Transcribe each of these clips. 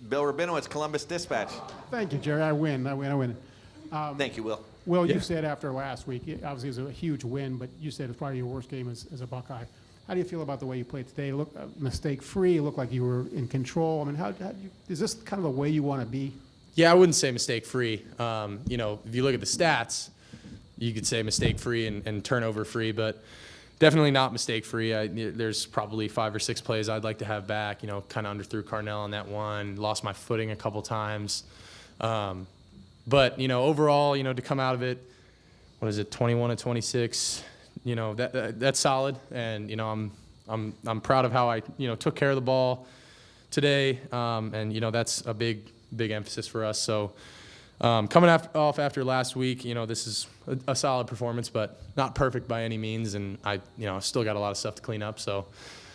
Bill Rabinowitz, Columbus Dispatch. Thank you, Jerry. I win. Thank you, Will. Will, you said after last week, obviously it was a huge win, but you said it's probably your worst game as a Buckeye. How do you feel about the way you played today? Look mistake-free. It looked like you were in control. I mean, is this kind of the way you want to be? Yeah, I wouldn't say mistake-free. If you look at the stats, you could say mistake-free and turnover-free, but definitely not mistake-free. There's probably 5 or 6 plays I'd like to have back. Kind of underthrew Carnell on that one. Lost my footing a couple times. But overall, to come out of it, 21-26. That's solid, and I'm proud of how I took care of the ball today, and that's a big emphasis for us. So coming off after last week, this is a solid performance, but not perfect by any means, and I still got a lot of stuff to clean up. So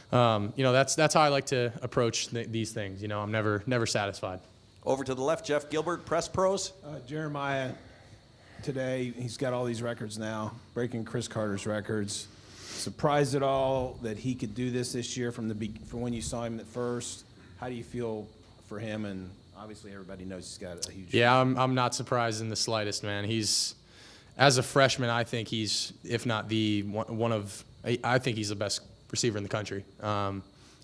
that's how I like to approach these things. I'm never satisfied. Over to the left, Jeff Gilbert, Press Pros. Jeremiah, today he's got all these records now, breaking Chris Carter's records. Surprised at all that he could do this year from when you saw him at first? How do you feel for him? And obviously everybody knows he's got a huge. Yeah, I'm not surprised in the slightest, man. He's, as a freshman, I think he's, if not the one of, I think he's the best receiver in the country.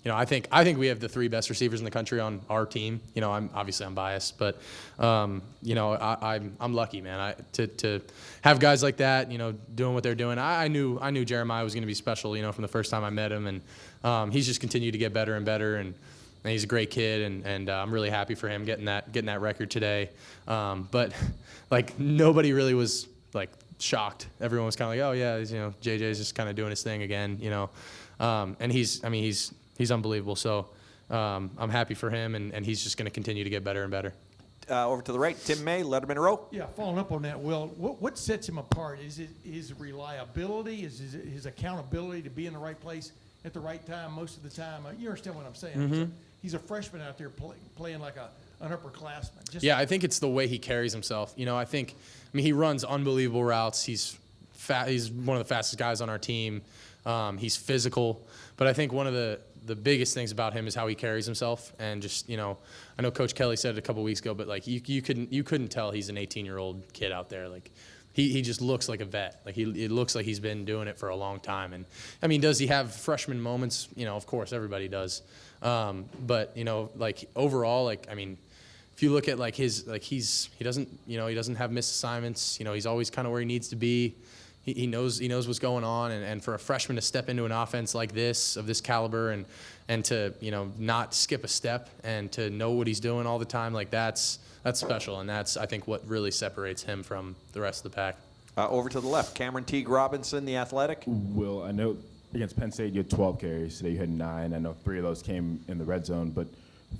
I think we have the 3 best receivers in the country on our team. I'm biased, but I'm lucky, man. To have guys like that, doing what they're doing. I knew Jeremiah was going to be special, from the first time I met him, and he's just continued to get better and better, and he's a great kid, and I'm really happy for him getting that record today. But nobody really was shocked. Everyone was kind of like, oh yeah, JJ's just kind of doing his thing again, and he's unbelievable. So I'm happy for him, and he's just going to continue to get better and better. Over to the right, Tim May, Letterman Row. Yeah, following up on that, Will, what sets him apart? Is it his reliability? Is it his accountability to be in the right place at the right time most of the time? You understand what I'm saying? Mm-hmm. He's a freshman out there playing like an upperclassman. I think it's the way he carries himself. He runs unbelievable routes. He's one of the fastest guys on our team. He's physical. But I think one of the biggest things about him is how he carries himself, and just I know Coach Kelly said it a couple weeks ago, but you couldn't tell he's an 18-year-old kid out there. He just looks like a vet. It looks like he's been doing it for a long time. And does he have freshman moments? Of course everybody does. But overall, if you look at he doesn't have missed assignments. He's always kind of where he needs to be. He knows what's going on, and for a freshman to step into an offense like this, of this caliber, and to not skip a step, and to know what he's doing all the time, that's special, and that's, I think, what really separates him from the rest of the pack. Over to the left, Cameron Teague Robinson, The Athletic. Will, I know against Penn State you had 12 carries. Today you had 9. I know 3 of those came in the red zone, but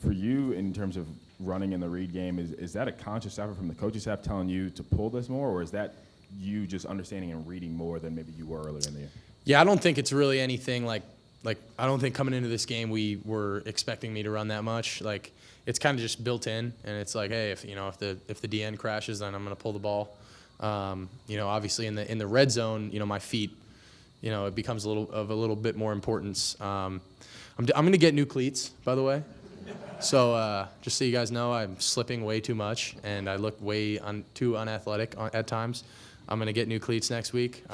for you, in terms of running in the read game, is that a conscious effort from the coaching staff telling you to pull this more, or is that you just understanding and reading more than maybe you were earlier in the year? Yeah, I don't think it's really anything like I don't think coming into this game we were expecting me to run that much. It's kind of just built in, and it's hey, if the DN crashes, then I'm going to pull the ball. Obviously in the red zone, my feet, it becomes a little bit more importance. I'm going to get new cleats, by the way. So just so you guys know, I'm slipping way too much, and I look way too unathletic at times. I'm going to get new cleats next week,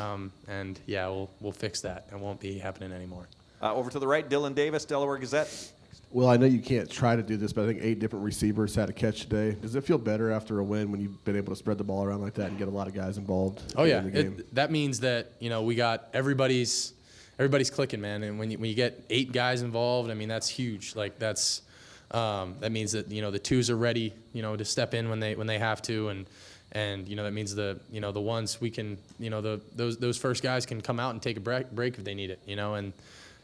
and yeah, we'll fix that. It won't be happening anymore. Over to the right, Dylan Davis, Delaware Gazette. Well, I know you can't try to do this, but I think 8 different receivers had a catch today. Does it feel better after a win when you've been able to spread the ball around like that and get a lot of guys involved? Oh yeah, in the game? That means that we got everybody's clicking, man. And when you get 8 guys involved, that's huge. That means that the twos are ready, to step in when they have to, and that means the ones we can, those first guys can come out and take a break if they need it, and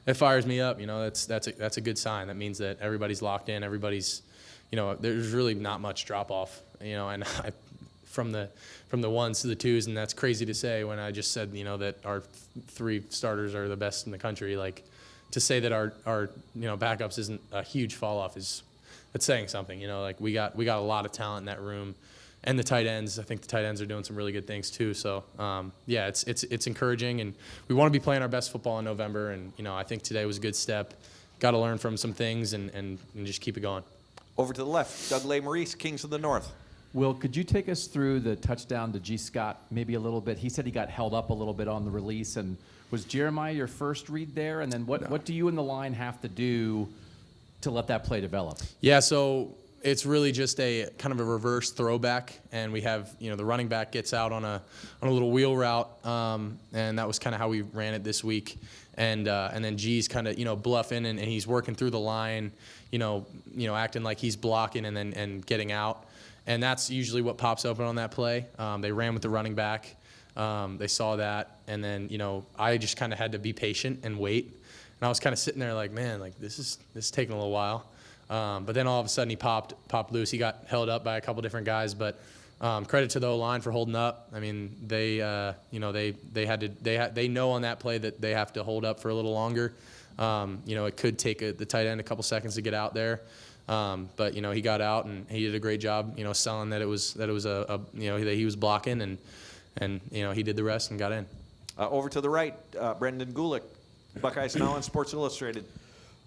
it fires me up. That's a good sign. That means that everybody's locked in. Everybody's, there's really not much drop off, and from the ones to the twos, and that's crazy to say when I just said that our 3 starters are the best in the country. To say that our backups isn't a huge fall off it's saying something. We got a lot of talent in that room, and the tight ends. I think the tight ends are doing some really good things too. So yeah, it's encouraging, and we want to be playing our best football in November. And I think today was a good step. Got to learn from some things and just keep it going. Over to the left, Doug Maurice, Kings of the North. Will, could you take us through the touchdown to G. Scott maybe a little bit? He said he got held up a little bit on the release. And was Jeremiah your first read there? And then what do you and the line have to do to let that play develop? Yeah, so it's really just a kind of a reverse throwback, and we have, the running back gets out on a little wheel route, and that was kind of how we ran it this week. And then G's kind of bluffing, and he's working through the line, acting like he's blocking and getting out, and that's usually what pops open on that play. They ran with the running back, they saw that, and then I just kind of had to be patient and wait, and I was kind of sitting there like, man, like this is taking a little while. But then all of a sudden he popped loose. He got held up by a couple different guys, but credit to the O-line for holding up. I mean, they know on that play that they have to hold up for a little longer. It could take the tight end a couple seconds to get out there, but he got out and he did a great job. Selling that it was that he was blocking and he did the rest and got in. Over to the right, Brendan Gulick, Buckeyes Now on Sports Illustrated.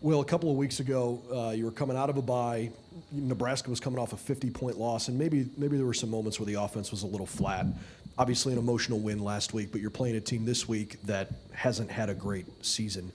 Will, a couple of weeks ago, you were coming out of a bye. Nebraska was coming off a 50-point loss, and maybe there were some moments where the offense was a little flat. Obviously, an emotional win last week, but you're playing a team this week that hasn't had a great season.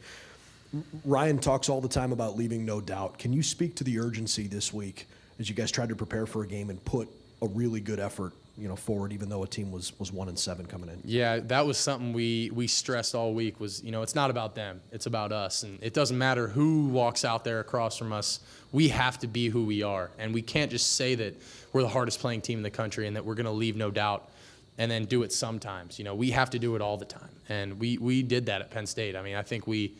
Ryan talks all the time about leaving no doubt. Can you speak to the urgency this week as you guys tried to prepare for a game and put a really good effort forward, even though a team was 1-7 coming in? Yeah, that was something we stressed all week was, it's not about them. It's about us. And it doesn't matter who walks out there across from us. We have to be who we are. And we can't just say that we're the hardest playing team in the country and that we're going to leave no doubt and then do it sometimes. We have to do it all the time. And we did that at Penn State. I mean, I think we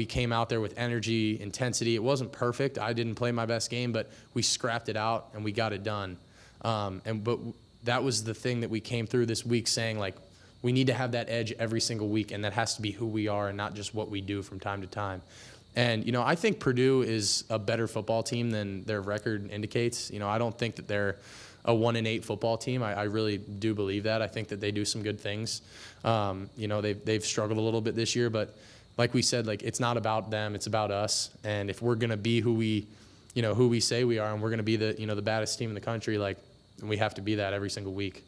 came out there with energy, intensity. It wasn't perfect. I didn't play my best game, but we scrapped it out and we got it done. But that was the thing that we came through this week saying, like, we need to have that edge every single week, and that has to be who we are and not just what we do from time to time. And, I think Purdue is a better football team than their record indicates. I don't think that they're a 1-8 football team. I really do believe that. I think that they do some good things. They've struggled a little bit this year, but like we said, like, it's not about them, it's about us. And if we're going to be who we say we are, and we're going to be the baddest team in the country, like, and we have to be that every single week.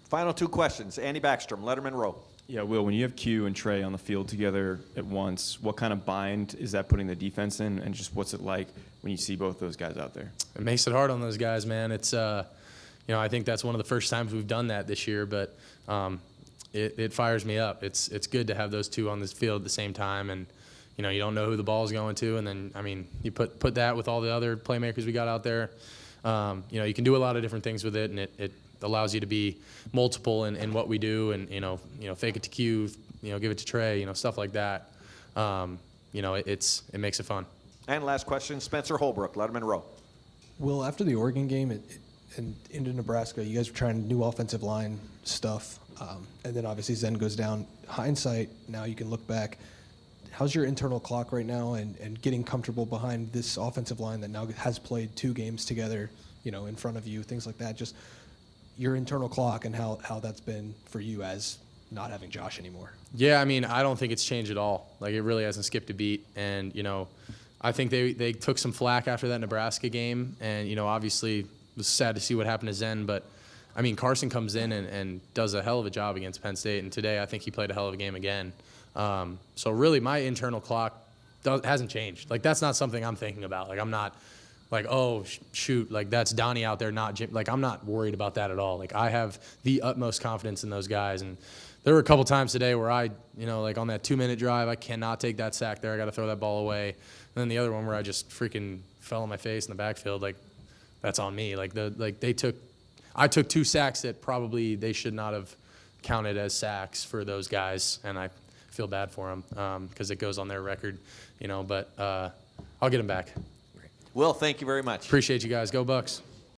Final two questions. Andy Backstrom, Letterman Row. Yeah, Will, when you have Q and Trey on the field together at once, what kind of bind is that putting the defense in, and just what's it like when you see both those guys out there? It makes it hard on those guys, man. It's, I think that's one of the first times we've done that this year, but it fires me up. It's good to have those two on this field at the same time, and you don't know who the ball's going to, and then, I mean, you put that with all the other playmakers we got out there. You can do a lot of different things with it, and it allows you to be multiple in what we do, and fake it to Q, give it to Trey, stuff like that. It makes it fun. And last question, Spencer Holbrook, Letterman Row. Will, after the Oregon game and into Nebraska, you guys were trying new offensive line stuff, and then obviously Zen goes down. Hindsight, now you can look back. How's your internal clock right now and getting comfortable behind this offensive line that now has played 2 games together, in front of you, things like that? Just your internal clock and how that's been for you as not having Josh anymore. Yeah, I mean, I don't think it's changed at all. Like, it really hasn't skipped a beat. And, I think they took some flack after that Nebraska game. And, obviously it was sad to see what happened to Zen. But, I mean, Carson comes in and does a hell of a job against Penn State. And today I think he played a hell of a game again. So really my internal clock hasn't changed. Like, that's not something I'm thinking about. Like, I'm not like, oh, shoot, like, that's Donnie out there, not Jim. Like, I'm not worried about that at all. Like, I have the utmost confidence in those guys. And there were a couple times today where I, like on that 2-minute drive, I cannot take that sack there. I got to throw that ball away. And then the other one where I just freaking fell on my face in the backfield, like, that's on me. Like, I took 2 sacks that probably they should not have counted as sacks for those guys. And I feel bad for them because it goes on their record, but I'll get them back. Will, thank you very much. Appreciate you guys. Go Bucks.